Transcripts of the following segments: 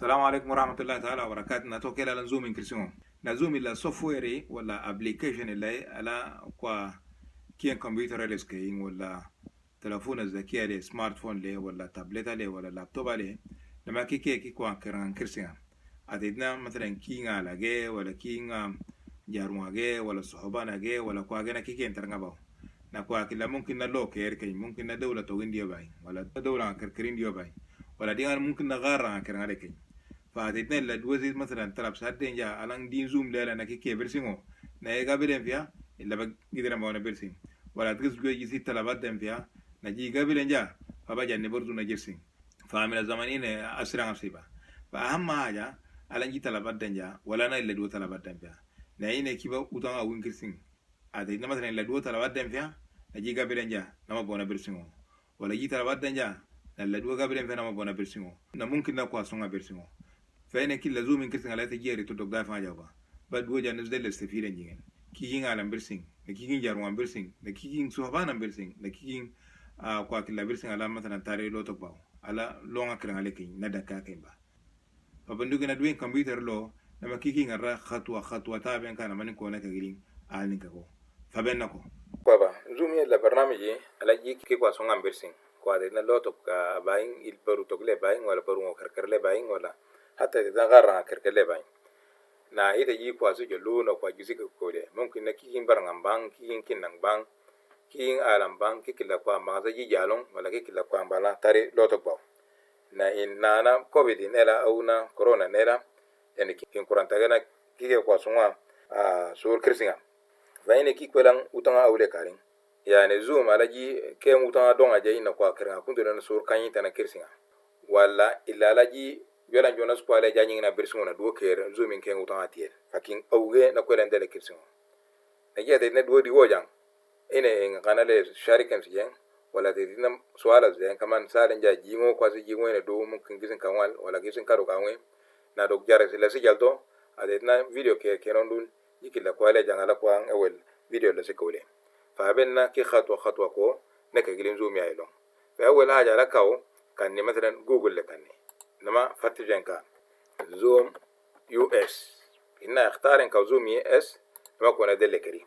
السلام عليكم ورحمة الله تعالى وبركاته. نتوكل على نزوم إنكريسيون نزوم إلا سوفتوير ولا أبليكيشن اللي على كوا كين كمبيوتر لسكين ولا تلفون الذكي لي سمارت فون لي ولا تابلت لي ولا لابتوب لي لما كي كوا كران كريسيون أتينا مثلا كين على جي ولا كين جارو جي ولا صحبان جي ولا كوا جنا كي انترنا باو نكوا كلا ممكن نلو كيركي ممكن ندولة توين ديو باي ولا دولة كركرين ديو باي ولا ديان ممكن نغارة كرنا عليك فهتتنا لدوزي مثلا تلعب ساعتين جا على دين زوم لا أنا كي برسيمو نيجا بدين فيها إلا بقدر ما أنا برسيم ولا تقص جوي جسي تلعبات دين فيها نجي قبل جا فبجا نبرزو نجرسين فعمل الزمانين أسرع نصيبه فأهم حاجة على نجي تلعبات دين جا ولا أنا إلا دو تلعبات دين فيها نعين كيبا وتانا وينكرسين هتتنا مثلا إلا دو تلعبات دين فيها نجي قبل جا نما بونا برسيمو ولا جي تلعبات دين جا إلا دو قبل فيها نما بونا برسيمو نممكن نكوا سونغا برسيمو فإن كل لزوم إنكرسين على تجاري تدق دافع جوابا بعد وجه نزل الاستفيد جيجن كيجين عالم برسين نكيجين جاروان برسين نكيجين صحبان برسين نكيجين كواكلا برسين على مثلا تاري لو تباو على لونga كرنا عليكين ندكا كيمبا فبندوق ندوين كمبيوتر لو لما كيجين الرا خطوة تابعين كان من كونا كجرين عالين كهو فبينكو بابا زوم يلا برنامجي على جيك كي كواسون برسين كوادنا لو تبقى باين البرو تقلي باين ولا برو كركرلي باين ولا حتى إذا غير كركلة باين نا إذا يجيب واسو جلون أو كواجيسك كودة ممكن نكين برنامج بان كين كنن بان كين عالم بان كلا قام بان زي جالون ولا كلا قام بالا تاري لو تباو نا إن نانا كوفيد نلا أو نا كورونا نلا يعني كين كوران تاعنا كي كواسونga سور كريسينga فإن كي كلام وتنا أولي كارين يعني زوم على جي كم وتنا دون أجي نقوا كرنا كنت لنا سور كاين تنا كريسينga ولا إلا على جي yolan jonas ko ala janyi na bersingo na do ker zoomin ken utan atiel fakin awge na ko len dele kirsingo na yede ne do di wojang ene ngana le sharikan sijen wala de dinam swala zen kaman salen ja jingo ko si jingo ne do mun kin gisin kanwal wala gisin karo kanwe na do jare le si jalto ade na video ke kenon dun yikila ko ala jangala ko an ewel video le sekole fa benna ki khatwa ko ne ka gilin zoom ya ilo fa awel haja la kaw kan ni مثلا google le kan ni لما فتجنكا زوم يو اس إننا اختارن كزوم يو اس لما كنا دلكري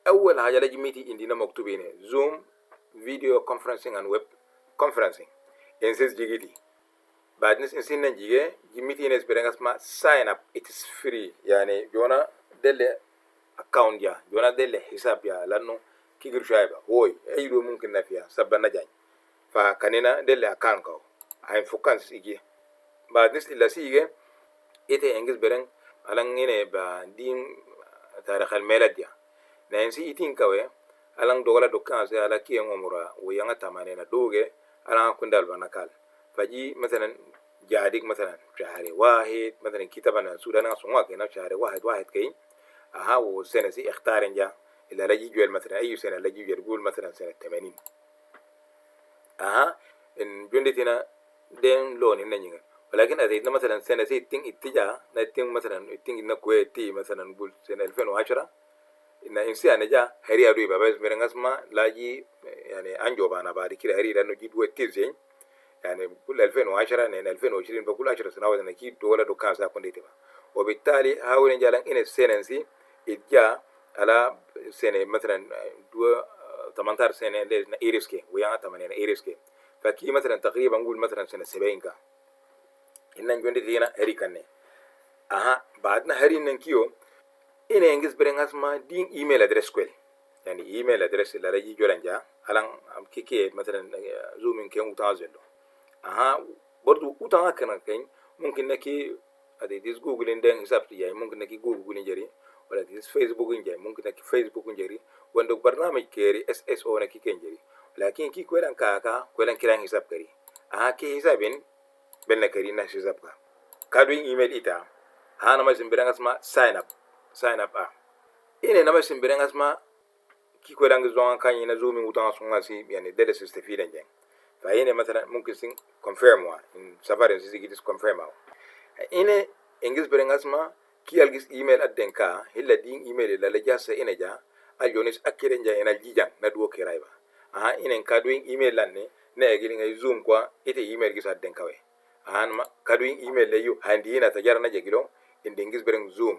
أول حاجة لجميتي عندنا مكتوبين زوم فيديو كونفرنسينج and web conferencing إنسيس جيجيتي بعد نس إنسين نجيه جميتي نس برينغ اسمه sign up it is free يعني جونا دل account يا جونا دل حساب يا لأنه كيغير شايبه هوي أيدو ممكن نفيها سبنا جاي فكاننا دل account كاو هاي فوكانس إيجي بعد نس إلا سيجي إيه إنجز برين ألان إنه بعدين تاريخ الميلاد يا نانسي إيتين كوي ألان دوغلا دوكان سي على كي عمره ويانا تمانينا دوغة ألان كندال بناكال فجي مثلا جاديك مثلا شهر واحد مثلا كتابنا سودانا سونغا كنا شهر واحد كي وسنة سي اختارن جا إلا لجي جوال مثلا أي سنة لجي جوال قول مثلا سنة 80 إن جندتنا دين لون إننا ولكن أذا مثلا سنة تين اتجاه نتين مثلا تين نكويتي مثلا نقول سنة 2010 إن إنسان جا هري أدوي بس مرناس ما لاجي يعني أنجوبانا بعد كده هري لأنه جد وتيزين يعني بقول 2010 إن 2020 بقول 10 سنوات أنا كيد ولا دكان ساكن ديتها وبالتالي هاول نجالن إن السنة سي إتجاه على سنة مثلا 18 سنة لنا إيرسكي ويانا 8 إيرسكي فكي مثلا تقريبا نقول مثلا سنة 70 كا إنن جوندي هنا هري كني بعدنا هري ننكيو إن إنجز برينغاس ما دين إيميل أدرس كويل يعني إيميل أدرس اللي رجي جولانجا هلان كي مثلا زومين كي متازلو برضو وتانا كنا كين ممكن نكي أديس جوجل إندن حساب يعني ممكن نكي جوجل إنجري ولا أديس فيسبوك إنجري ممكن نكي فيسبوك إنجري وندوك برنامج كيري SSO نكي كإنجري لكن كي كويلان كاكا كويلان كيران حساب كري كي حسابين بلنا كري ناس حساب كادوين إيميل إتا نما سنبران اسمه sign up إنه نما سنبران اسمه كي كويلان زوان كان ينزومي وطان سونغاسي يعني دلس استفيدن جن فهنا مثلا ممكن سين confirm إن سفارين سيجي تس confirm إنه إنجز بران اسمه كي ألجس إيميل أدنكا هلا دين إيميل اللي لجاسة إنه جا الجونيس أكيدن جا إنه الجيجان ندوو كرايبا inen kadwing email lanne ne gilin ay zoom kwa ite email gisa den kawe an kaduin email layu handina tajarna jegilo indingis bereng zoom.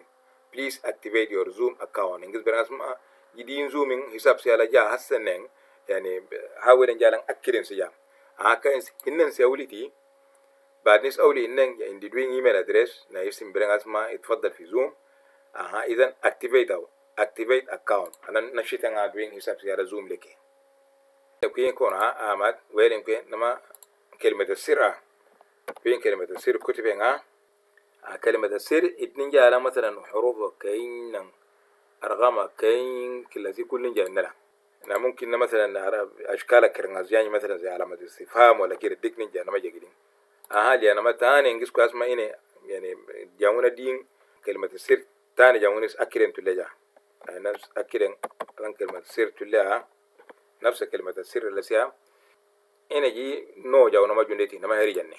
Please activate your zoom account. Ingis bereng asma jidin zooming hisab siala ja hasaneng yani hawilen jalan akirin siya. Kan innen sewliti بعدنيس أولي إنن عندي دوين إيميل أدريس نايسين برين اسمه يتفضل في زوم إذن activate account أنا نشيت أنا دوين حساب سيارة زوم لكي كوين كون آمد ويلينكوي نما كلمة السر بين كلمة السر كتبين كلمة السر اتنين على مثلا حروف كاين أرقام كاين كلاسي كل جاء أنا ممكن مثلا أشكال كرنازياني مثلا زي علامة استفهام ولا كده ديك نيجا نما جاكدين يعني ما تاني إنجلش كاس ما إني يعني جاونا دين كلمة السر تاني جاونا أكيرن تلاجا نفس أكيرن كلام كلمة السر تلاجا نفس كلمة السر اللي سيا إنه جي نو جاونا ما جندتي نما هري جنة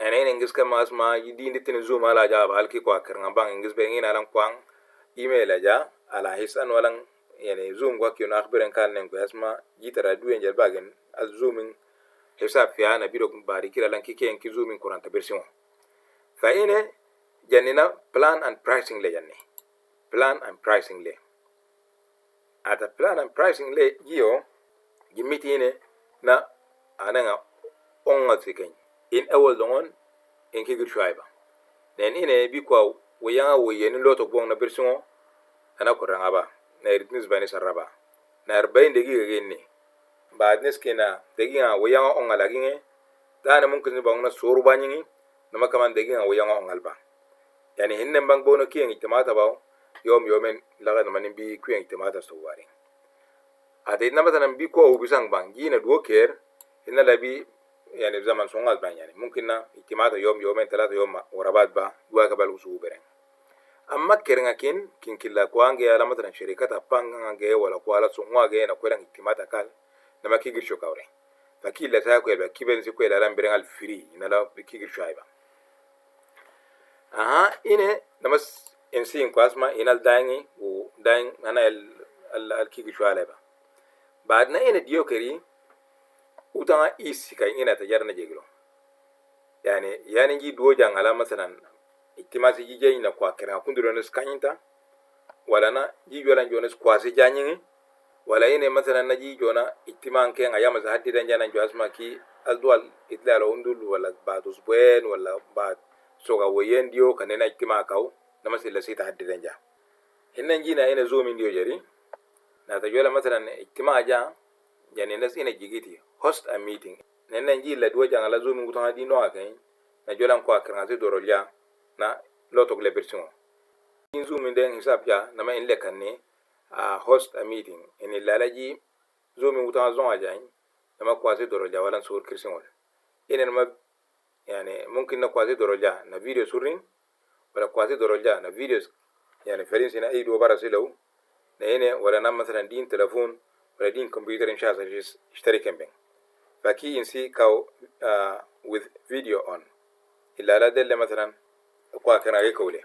أنا إنجلش كما اسمه يدين دتني زوم على جاب هالكي كواكرنا بان إنجلش بينين على كوان إيميل أجا على حسن ولا يعني زوم كواكيون أخبرن كان نقول اسمه جيترا دوين جالباجن الزومين حساب فيها نبيرو باري كلا لان كي انكي زومين كورانتا برسيون فإنه جننا plan and pricing لي جنة plan and pricing لي هذا plan and pricing لي جيو جميتينه نا أنا أونغ تكين إن أول دون إنكي غير شويبا لأن إنه بيكوا ويان لو تبون نبرسيون أنا كوران أبا نيرتنس بني سربا نربين دقيقة جنة بعد نسكنا دقيقة ويان أونغ لكينه تانا ممكن نبغى نصور بانيني نما كمان دقيقة ويان أونغ البا يعني هنن بان بونو كين اجتماعات باو يومين لغا نما نبي كين اجتماعات سوارين هذا مثلا بيكو أو بيسان بان جينا دو كير هنا لبي يعني زمان سونغال بان يعني ممكن اجتماعات يومين 3 يوم ورابات با دوا قبل وسو برين أما كيرنا كين كلا كوانجي على مثلا شركات أبانجي ولا كوالا سونغاجي نقولن اجتماعات أكال نما كيجر شو كوري فكيل لا تاكل بكيبن سكويل على برين الفري إنلا بكيجر شايبا إنه نمس إنسين كواسما إن الدايني وداين أنا الكيجر شو على با بعدنا إنه ديوكري وتانا إيش كاين إنه تجارنا جيلو يعني جي دو جان على مثلا اجتماع سيجي جاي نكواكرنا كندرو نسكانينتا ولا نا جي جولان جونس كواسي جانيني ولا إنه مثلا نجي جونا اجتماع كين أيام زهدي دنجانا جواسما كي الدول إطلاع لوندول ولا بعد أسبوعين ولا بعد سوغا وين ديو كاننا اجتماع كاو نمس إلا سيتا حد دنجا هنا جينا إنه زومين ديو جري نتجولا مثلا اجتماع جا يعني الناس إنه جيجيتي host a meeting هنا نجي لدوا جان على زومين كتوها دي نوع كين نجولا نكوا كرنازي دوروليا نا لوتوك لبرسيون إن زومين دين حساب جا نما إن لكني host a meeting إن اللالجي زومين كتوها زون أجاين نما كواسي دوروليا ولا نسور كرسيون إن نما يعني ممكن نكواسي دوروليا نا فيديو سورين ولا كواسي دوروليا نا فيديوز يعني فرنسي أي دو براسيلو نهنا ولا نام مثلا دين تلفون ولا دين كمبيوتر إن شاء الله يشتري كمبين فكي إنسي كاو with video on إلا لا دل مثلا أقوى كنا يكولي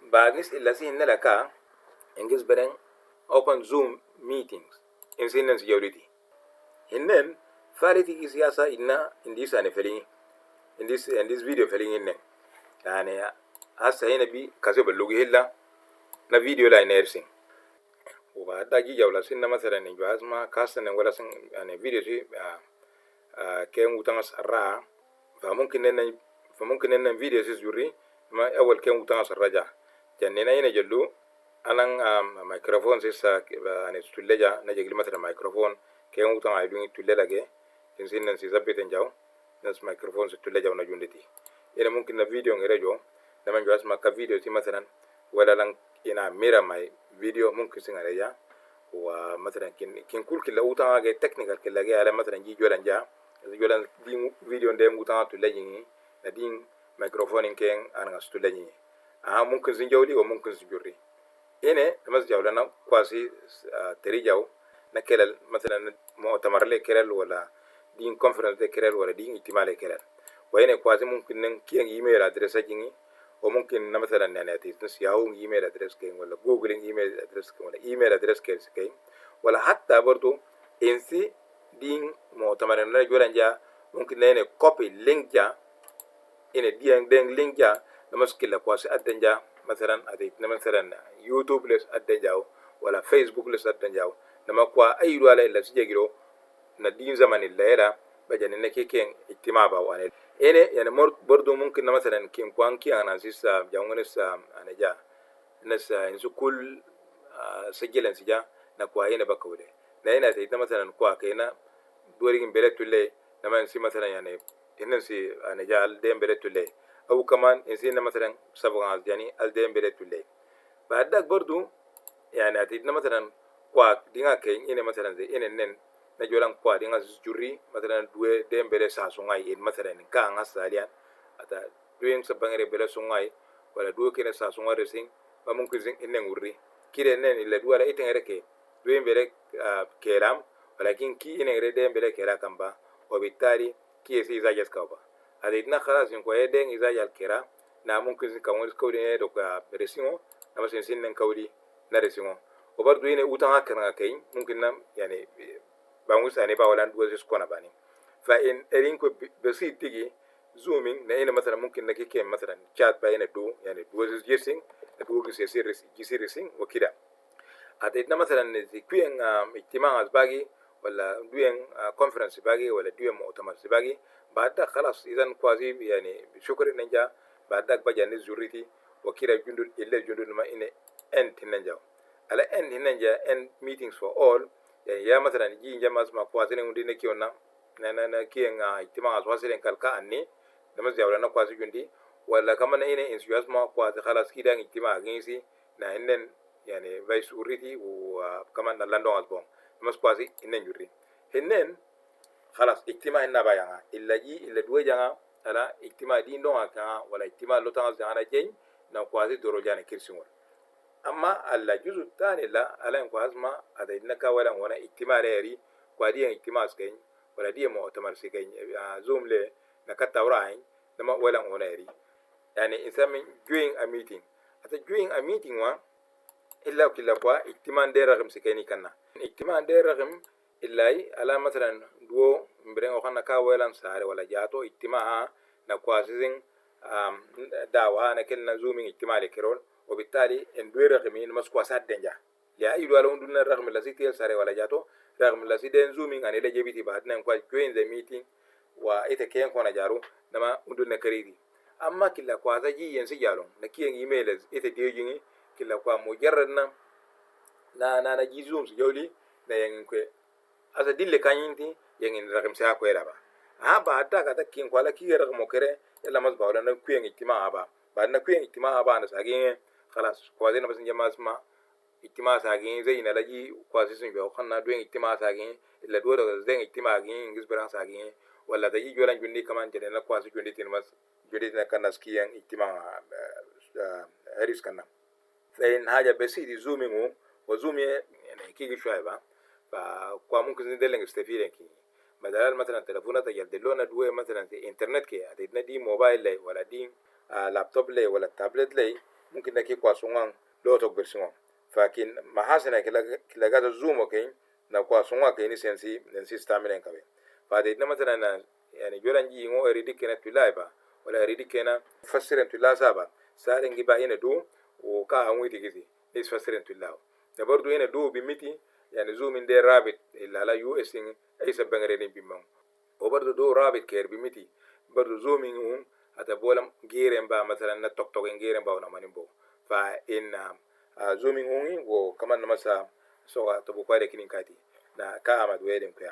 بعد نس إلا سين نلقى إنجز بدن open zoom meetings إنسي ننس جولتي هنن فارتي سياسة إننا إنديس أنا فلين in this video فلين إنن يعني هسه هنا بي كذب اللغة هلا na video لا نيرسين وبعد داجي جولا سين مثلا نجواز ما كاسن ولا سين يعني فيديو شيء كم وتناس الرا فممكن إن فيديو سيزوري ما أول كم وتناس الرجع جننا هنا جلو أنا ميكروفون سيسا يعني تولجا نجيل مثلا ميكروفون كم وتناس يدوني تولجا كه إنسان نسيزا بيتنجاو ناس ميكروفون ستولجا ونجوندتي هنا ممكن الفيديو نرجعه لما نجواز ما كفيديو تي مثلا ولا لان ina mira my video mumkin singa ya wa مثلا kin kul kila uta ga technical kila ga ala مثلا ji jolan din video ndem uta to lajini na din microphone ken an to lajini mumkin sin jawli wa mumkin sujuri ene mas jawla na kwasi teri jaw na kelal مثلا mu'tamar le kelal wala din conference le kelal wala din ihtimal le kelal wa ene kwasi mumkin nen kiyan email address ajini وممكن مثلا يعني تنسى ياهو ايميل ادريس كين ولا جوجل ايميل ادريس كين ولا ايميل ادريس كين ولا حتى برضو انسي دين مؤتمر جولان جا ممكن نين كوبي لينك جا إن دين لينك جا نمسكلا كواس أدنجا مثلا أديت مثلا يوتيوب لس أدنجاو ولا فيسبوك لس أدنجاو نما كوا أي دوالة إلا سجيرو ندين زمان الليلة بجان إنك كين اجتماع باوانه يعني برضو ممكن مثلا كين كوان كي أنا سيسا جاونس أنا جا ناس إنسو كل سجلن سجا نكوا هنا بكوله نهينا تيجي مثلا كوا كينا دورين بلد تولي نما إنسي مثلا يعني إنسي أنا جا الدين بلد تولي أو كمان إنسي مثلا سبعة يعني الدين بلد تولي بعد ذاك برضو يعني تيجي مثلا كوا دينا كين إنه مثلا زي إنن نجولان كوا دينا جوري مثلا دو دين بلد ساسونغاي إن مثلا كان غساليان أتا دوين سبعة بلد سونغاي ولا دو كنا ساسونغاي رسين ممكن زين إنن وري كده إنن إلا دو ولا إتن ركى دوين بلد كلام ولكن كي إنن ردين بلد كلام كمبا وبالتالي كي يسي زاجس كوبا هذا إتنا خلاص إنكوا يدين إزاج الكلام na mumkin sin kan wani kauli ne da ka resimo na masin sin nan kauli na resimo o bardu ine utan hakan ga kai mumkin nan yani ba musa ne ba wala duwa su kona bani fa in erin ko be si tigi zooming na ina مثلا mumkin nake ke مثلا chat bayna do yani duwa su gising da duwa su gisir resing wa kida atayna مثلا kuyen ijtima azbagi ولا دوين كونفرنس باقي ولا دوين مؤتمر باقي بعد خلاص اذا كوازي يعني شكر ننجا بعد ذاك بجا نزوريتي وكيرا جندول الا جندول ما ان انت ننجا على ان ننجا ان ميتينغز فور اول يعني يا مثلا جي جماس ما كوازي ندي نكيونا نانا كين اجتماع واسلين كالكا اني نمز يا ولا كوازي جندي ولا كمان ان انسياس ما كوازي خلاص كده اجتماع غيسي نا ان يعني فايس اوريتي وكمان لاندون اسبون مس كوازي ان جوري هنن خلاص اجتماع النبايا الا جي الا دوجا ala ijtima di ndo aka wala ijtima lo tan zana jeng na kwazi doro jana kirsimol amma alla juzu tani la ala en kwazma ada inaka wala wana ijtima reeri kwa di ijtima skeng wala di mo tamar skeng zoom le na katawrain nama wala wana eri yani isamin during a meeting ata during a meeting wa illa kila kwa ijtima de ragam skeni kanna ijtima de ragam illai ala مثلا duo mbrengo kana ka welan sare wala jato ijtimaa na kwasizin dawa na kelna zooming ijtimaa le kirol وبالتالي ان دوي رقمين مسكو ساد دنجا يا اي دوالو ندنا رقم لا سيتي سare wala jato raqm la siden zooming ani la jebiti ba nan kwa join the meeting wa ita ken kona jaru dama unduna kariri amma killa kwa zaji yen si jalo na kiyen email ita dejini killa kwa mujarrad na ji zoom si jawli na yen kwe asa dille kanyinti yengin raqam sa ko ba ba ta ka takin kwala ki raqam kere illa masba wala na kuyen ijtimaa ba na kuyen ijtimaa ba na sage خلاص كوازين بس نجمع اسمه اجتماع ساقين زي نلاقي كوازين بيو خلنا دوين اجتماع ساقين إلا دور زين اجتماع ساقين جزبران ساقين ولا تجي جولان جندي كمان جدنا كوازين جندي تنمس جندي كنا سكيان اجتماع هريس كنا فإن حاجة بس دي زومينغو وزومي يعني كيجي شوية با فكوا ممكن ندلنا نستفيد كي بدل مثلا تلفونات يدلونا دوي مثلا انترنت كي أدينا دي موبايل لي ولا دي لابتوب لي ولا تابلت لي ممكن نكي كواسونغ لو تقبلسون فكن ما حسنا كلا جات الزوم اوكي نكواسونغ كيني سنسي ستامين كابي فادينا مثلا يعني جولان جي ngo eridi kena tulaiba wala eridi kena fasiren tulasaba saren giba ina do o ka anwi digiti is fasiren tulaw da bordo ina do bi miti yani zoom in de rabbit ila la us in ay sabangare ni bimam o bordo do rabbit ker bi miti bordo zooming ata bolam giren ba مثلا na tok tok giren ba na manin bo fa in zooming hungi wo kaman na masa so to bu kware kinin kati na ka amad Weelingkwe